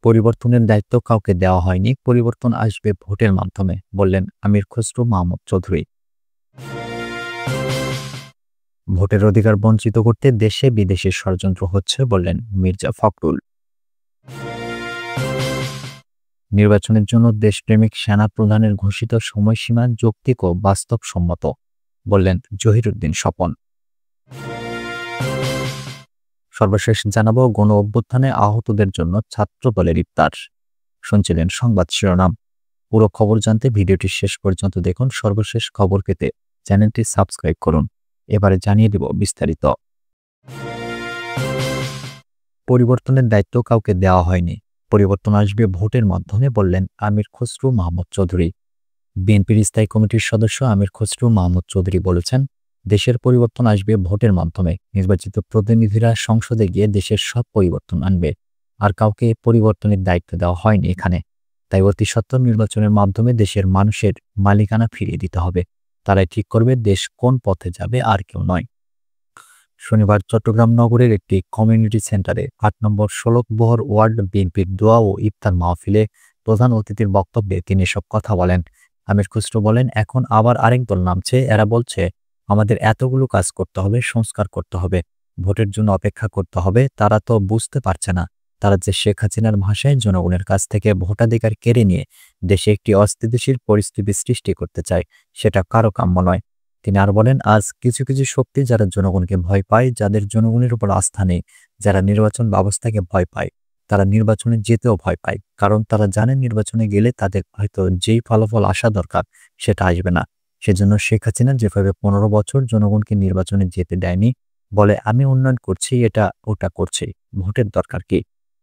পরিবর্তনের দায়িত্ব কাউকে দেওয়া হয়নি, পরিবর্তন আসবে ভোটের মাধ্যমে, বললেন আমির খসরু মাহমুদ চৌধুরী। ভোটের অধিকার বঞ্চিত করতে দেশে বিদেশে ষড়যন্ত্র হচ্ছে, বললেন মির্জা ফখরুল। নির্বাচনের জন্য দেশপ্রেমিক সেনা প্রধানের ঘোষিত সময়সীমা যৌক্তিক ও বাস্তবসম্মত, বললেন জহিরুদ্দিন স্বপন। সর্বশেষ জানাবো গণ অভ্যুত্থানে আহতদের জন্য ছাত্র দলের ইফতার। শুনছিলেন সংবাদ শিরোনাম। পুরো খবর জানতে ভিডিওটি শেষ পর্যন্ত দেখুন। সর্বশেষ খবর পেতে চ্যানেলটি সাবস্ক্রাইব করুন। এবারে জানিয়ে দেব বিস্তারিত। পরিবর্তনের দায়িত্ব কাউকে দেওয়া হয়নি, পরিবর্তন আসবে ভোটের মাধ্যমে, বললেন আমির খসরু মাহমুদ চৌধুরী। বিএনপির স্থায়ী কমিটির সদস্য আমির খসরু মাহমুদ চৌধুরী বলেছেন, দেশের পরিবর্তন আসবে ভোটের মাধ্যমে। নির্বাচিত প্রতিনিধিরা সংসদে গিয়ে দেশের সব পরিবর্তন আনবে, আর কাউকে পরিবর্তনের দায়িত্ব দেওয়া হয়নি এখানে। তাই অতি সত্বর নির্বাচনের মাধ্যমে দেশের মানুষের মালিকানা ফিরিয়ে দিতে হবে। তারাই ঠিক করবে দেশ কোন পথে যাবে, আর কেউ নয়। শনিবার চট্টগ্রাম নগরের একটি কমিউনিটি সেন্টারে ৮ নম্বর ষোলকবহর ওয়ার্ড বিএনপির দোয়া ও ইফতার মাহফিলে প্রধান অতিথির বক্তব্যে তিনি এসব কথা বলেন। আমির খসরু বলেন, এখন আবার আরেক দল নামছে, এরা বলছে আমাদের এতগুলো কাজ করতে হবে, সংস্কার করতে হবে, ভোটের জন্য অপেক্ষা করতে হবে। তারা তো বুঝতে পারছে না, তারা যে শেখ হাসিনার ভাষায় জনগণের কাছ থেকে ভোটাধিকার কেড়ে নিয়ে দেশে একটি অস্থিতিশীল পরিস্থিতি সৃষ্টি করতে চায়, সেটা কারো কাম্য নয়। তিনি আর বলেন, আজ কিছু কিছু শক্তি যারা জনগণকে ভয় পায়, যাদের জনগণের উপর আস্থা নেই, যারা নির্বাচন ব্যবস্থাকে ভয় পায়, তারা নির্বাচনে যেতেও ভয় পায়। কারণ তারা জানে নির্বাচনে গেলে তাদের হয়তো যেই ফলাফল আসা দরকার সেটা আসবে না। সেজন্য শেখ হাসিনা যেভাবে ১৫ বছর জনগণকে নির্বাচনে যেতে দেয়নি, বলে আমি উন্নয়ন করছি, এটা ওটা করছি, ভোটের দরকার কি?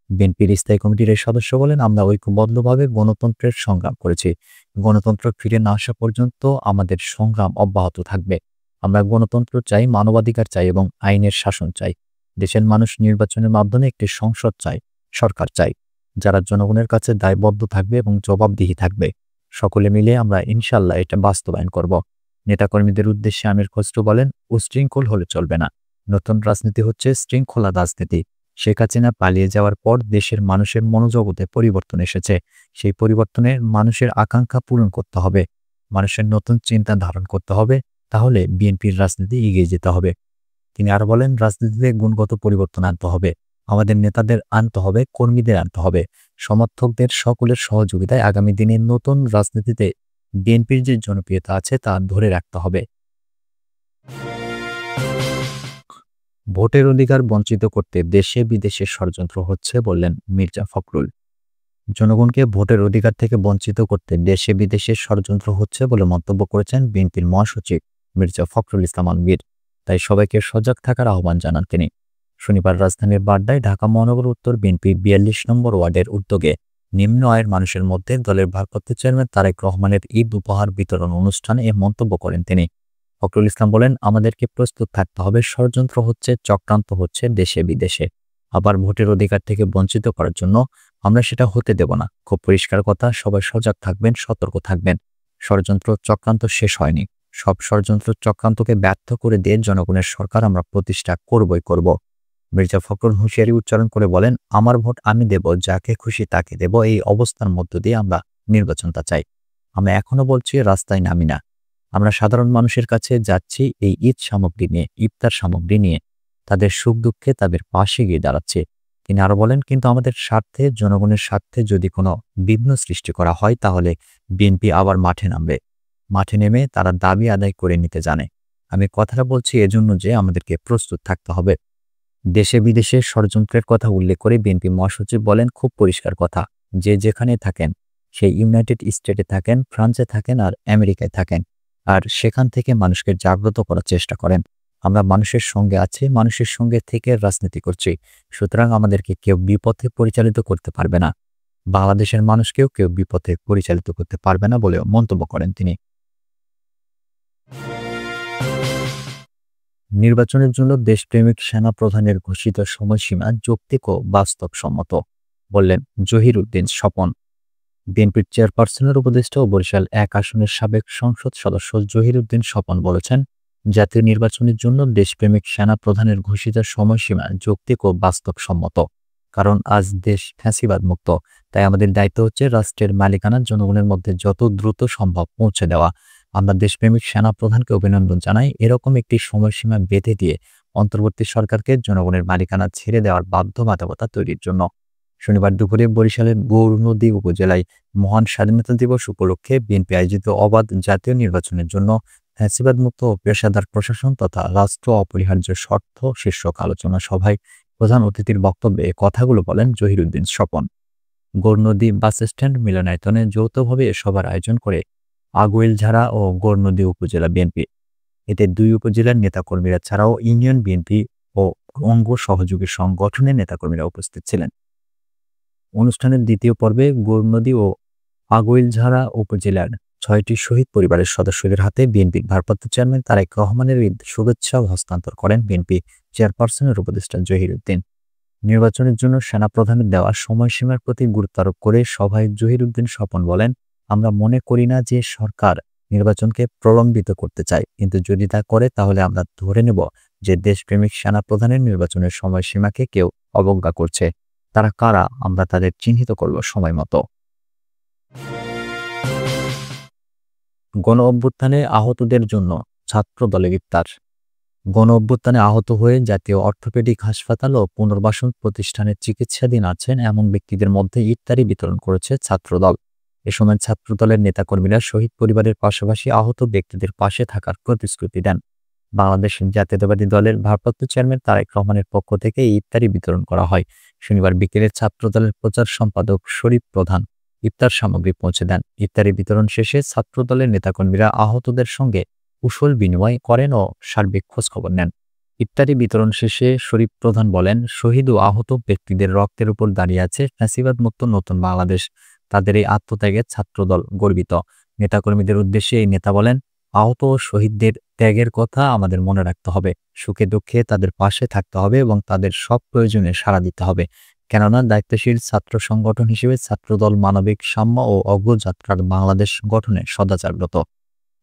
বিএনপির স্থায়ী কমিটির এই সদস্য বলেন, আমরা ঐক্যবদ্ধভাবে গণতন্ত্রের সংগ্রাম করেছি। গণতন্ত্র ফিরে না আসা পর্যন্ত আমাদের সংগ্রাম অব্যাহত থাকবে। আমরা গণতন্ত্র চাই, মানবাধিকার চাই এবং আইনের শাসন চাই। দেশের মানুষ নির্বাচনের মাধ্যমে একটি সংসদ চাই, সরকার চাই, যারা জনগণের কাছে দায়বদ্ধ থাকবে এবং জবাবদিহি থাকবে। সকলে মিলে আমরা ইনশাল্লাহ এটা বাস্তবায়ন করব। নেতাকর্মীদের উদ্দেশ্যে আমির খসরু বলেন, উশৃঙ্খল হলে চলবে না। নতুন রাজনীতি হচ্ছে শৃঙ্খলা রাজনীতি। শেখ হাসিনা পালিয়ে যাওয়ার পর দেশের মানুষের মনোজগতে পরিবর্তন এসেছে। সেই পরিবর্তনে মানুষের আকাঙ্ক্ষা পূরণ করতে হবে, মানুষের নতুন চিন্তা ধারণ করতে হবে। তাহলে বিএনপির রাজনীতি এগিয়ে যেতে হবে। তিনি আরো বলেন, রাজনীতিতে গুণগত পরিবর্তন আনতে হবে, আমাদের নেতাদের আনতে হবে, কর্মীদের আনতে হবে, সমর্থকদের সকলের সহযোগিতায় আগামী দিনে নতুন রাজনীতিতে বিএনপির যে জনপ্রিয়তা আছে তা ধরে রাখতে হবে। ভোটের অধিকার বঞ্চিত করতে দেশে বিদেশে ষড়যন্ত্র হচ্ছে, বললেন মির্জা ফখরুল। জনগণকে ভোটের অধিকার থেকে বঞ্চিত করতে দেশে বিদেশে ষড়যন্ত্র হচ্ছে বলে মন্তব্য করেছেন বিএনপির মহাসচিব মির্জা ফখরুল ইসলাম আলমগীর। তাই সবাইকে সজাগ থাকার আহ্বান জানান তিনি। শনিবার রাজধানীর বাড্ডায় ঢাকা মহানগর উত্তর বিএনপি ৪২ নম্বর ওয়ার্ডের উদ্যোগে নিম্ন আয়ের মানুষের মধ্যে দলের ভারপ্রাপ্ত চেয়ারম্যান তারেক রহমানের ঈদ উপহার বিতরণ অনুষ্ঠানে এ মন্তব্য করেন তিনি। ফখরুল ইসলাম বলেন, আমাদেরকে প্রস্তুত থাকতে হবে, ষড়যন্ত্র হচ্ছে, চক্রান্ত হচ্ছে দেশে বিদেশে। আবার ভোটের অধিকার থেকে বঞ্চিত করার জন্য আমরা সেটা হতে দেব না। খুব পরিষ্কার কথা, সবাই সজাগ থাকবেন, সতর্ক থাকবেন। ষড়যন্ত্র চক্রান্ত শেষ হয়নি। সব ষড়যন্ত্র চক্রান্তকে ব্যর্থ করে দিয়ে জনগণের সরকার আমরা প্রতিষ্ঠা করবই করব। মির্জা ফখরুল হুঁশিয়ারি উচ্চারণ করে বলেন, আমার ভোট আমি দেব, যাকে খুশি তাকে দেব। এই অবস্থার মধ্য দিয়ে আমরা নির্বাচনটা চাই। আমরা এখনো বলছি, রাস্তায় নামি না। আমরা সাধারণ মানুষের কাছে যাচ্ছি এই ঈদ সামগ্রী নিয়ে, ইফতার সামগ্রী নিয়ে, তাদের সুখ দুঃখে তাদের পাশে গিয়ে দাঁড়াচ্ছে। তিনি আরো বলেন, কিন্তু আমাদের স্বার্থে, জনগণের স্বার্থে যদি কোনো বিঘ্ন সৃষ্টি করা হয় তাহলে বিএনপি আবার মাঠে নামবে। মাঠে নেমে তারা দাবি আদায় করে নিতে জানে। আমি কথাটা বলছি এজন্য যে আমাদেরকে প্রস্তুত থাকতে হবে। দেশে বিদেশে ষড়যন্ত্রের কথা উল্লেখ করে বিএনপি মহাসচিব বলেন, খুব পরিষ্কার কথা, যে যেখানে থাকেন, সেই ইউনাইটেড স্টেটে থাকেন, ফ্রান্সে থাকেন আর আমেরিকায় থাকেন, আর সেখান থেকে মানুষকে জাগ্রত করার চেষ্টা করেন। আমরা মানুষের সঙ্গে আছি, মানুষের সঙ্গে থেকে রাজনীতি করছি। সুতরাং আমাদেরকে কেউ বিপথে পরিচালিত করতে পারবে না। বাংলাদেশের মানুষকেও কেউ বিপথে পরিচালিত করতে পারবে না বলেও মন্তব্য করেন তিনি। নির্বাচনের জন্য দেশপ্রেমিক সেনা প্রধানের ঘোষিত সময়সীমা যৌক্তিক ও বাস্তবসম্মত, বললেন জহিরুদ্দিন স্বপন। বিএনপির চেয়ারপারসনের উপদেষ্টা ও বরিশাল ১ আসনের সাবেক সংসদ সদস্য জহিরুদ্দিন স্বপন বলেছেন, জাতীয় নির্বাচনের জন্য দেশপ্রেমিক সেনা প্রধানের ঘোষিত সময়সীমা যৌক্তিক ও বাস্তবসম্মত। কারণ আজ দেশ ফ্যাসিবাদ মুক্ত। তাই আমাদের দায়িত্ব হচ্ছে রাষ্ট্রের মালিকানা জনগণের মধ্যে যত দ্রুত সম্ভব পৌঁছে দেওয়া। আমরা দেশপ্রেমিক সেনাপ্রধানকে অভিনন্দন জানাই এরকম একটি সময়সীমা বেঁধে দিয়ে অন্তর্বর্তী সরকারকে জনগণের মালিকানা ছেড়ে দেওয়ার বাধ্যবাধকতা তৈরির জন্য। শনিবার দুপুরে বরিশালের গৌরনদী উপজেলায় মহান স্বাধীনতা দিবস উপলক্ষে বিএনপি আয়োজিত অবাধ জাতীয় নির্বাচনের জন্য ফ্যাসিবাদমুক্ত ও পেশাদার প্রশাসন তথা রাষ্ট্র অপরিহার্য শর্ত শীর্ষক আলোচনা সভায় প্রধান অতিথির বক্তব্যে এ কথাগুলো বলেন জহিরুদ্দিন স্বপন। গৌরনদী বাসস্ট্যান্ড মিলনায়তনে যৌথভাবে এ সভার আয়োজন করে আগুইলঝাড়া ও গৌরনদী উপজেলা বিএনপি। এতে দুই উপজেলার নেতাকর্মীরা ছাড়াও ইউনিয়ন বিএনপি ও অঙ্গ সহযোগী সংগঠনের নেতাকর্মীরা উপস্থিত ছিলেন। অনুষ্ঠানের দ্বিতীয় পর্বে গৌরনদী ও আগুইলঝাড়া উপজেলার ৬টি শহীদ পরিবারের সদস্যদের হাতে বিএনপির ভারপ্রাপ্ত চেয়ারম্যান তারেক রহমানের ঈদ শুভেচ্ছা হস্তান্তর করেন বিএনপি চেয়ারপারসনের উপদেষ্টা জহিরুদ্দিন। নির্বাচনের জন্য সেনাপ্রধানের দেওয়া সময়সীমার প্রতি গুরুত্ব আরোপ করে সভায় জহিরুদ্দিন স্বপন বলেন, আমরা মনে করি না যে সরকার নির্বাচনকে প্রলম্বিত করতে চায়, কিন্তু যদি তা করে তাহলে আমরা ধরে নেব যে দেশপ্রেমিক সেনাপ্রধানের নির্বাচনের সময়সীমাকে কেউ অবজ্ঞা করছে। তারা কারা আমরা তাদের চিহ্নিত করব সময় মতো। গণ অভ্যুত্থানে আহতদের জন্য ছাত্র দলের ইফতার। গণ অভ্যুত্থানে আহত হয়ে জাতীয় অর্থোপেডিক হাসপাতাল ও পুনর্বাসন প্রতিষ্ঠানে চিকিৎসাধীন আছেন এমন ব্যক্তিদের মধ্যে ইফতারি বিতরণ করেছে ছাত্রদল। এ সময় ছাত্রদলের নেতাকর্মীরা শহীদ পরিবারের পাশাপাশি আহত ব্যক্তিদের পাশে থাকার প্রতিশ্রুতি দেন। বাংলাদেশ জাতীয়তাবাদী দলের ভারপ্রাপ্ত চেয়ারম্যান তারেক রহমানের পক্ষ থেকে এই ইফতারি বিতরণ করা হয়। শনিবার বিকেলে ছাত্রদলের প্রচার সম্পাদক শরীফ প্রধান ইফতার সামগ্রী পৌঁছে দেন। ইফতারি বিতরণ শেষে ছাত্রদলের নেতাকর্মীরা আহতদের সঙ্গে কুশল বিনিময় করেন ও সার্বিক খোঁজখবর নেন। ইফতারি বিতরণ শেষে শরীফ প্রধান বলেন, শহীদ ও আহত ব্যক্তিদের রক্তের উপর দাঁড়িয়ে আছে ফ্যাসিবাদ মুক্ত নতুন বাংলাদেশ। তাদের এই আত্মত্যাগে ছাত্রদল গর্বিত। নেতাকর্মীদের উদ্দেশ্যে এই নেতা বলেন, আহত ও শহীদদের ত্যাগের কথা আমাদের মনে রাখতে হবে। সুখে দুঃখে তাদের পাশে থাকতে হবে এবং তাদের সব প্রয়োজনে সাড়া দিতে হবে। কেননা দায়িত্বশীল ছাত্র সংগঠন হিসেবে ছাত্রদল মানবিক সাম্য ও অগ্রযাত্রার বাংলাদেশ গঠনে সদাচারব্রত।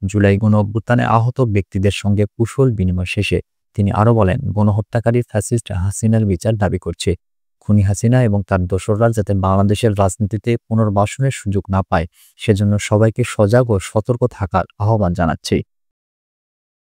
জুলাই গণ অভ্যুত্থানে আহত ব্যক্তিদের সঙ্গে কুশল বিনিময় শেষে তিনি আরও বলেন, গণহত্যাকারী ফ্যাসিস্ট হাসিনার বিচার দাবি করছে। খুনি হাসিনা এবং তার দোসররা যাতে বাংলাদেশের রাজনীতিতে পুনর্বাসনের সুযোগ না পায় সেজন্য সবাইকে সজাগ ও সতর্ক থাকার আহ্বান জানাচ্ছি।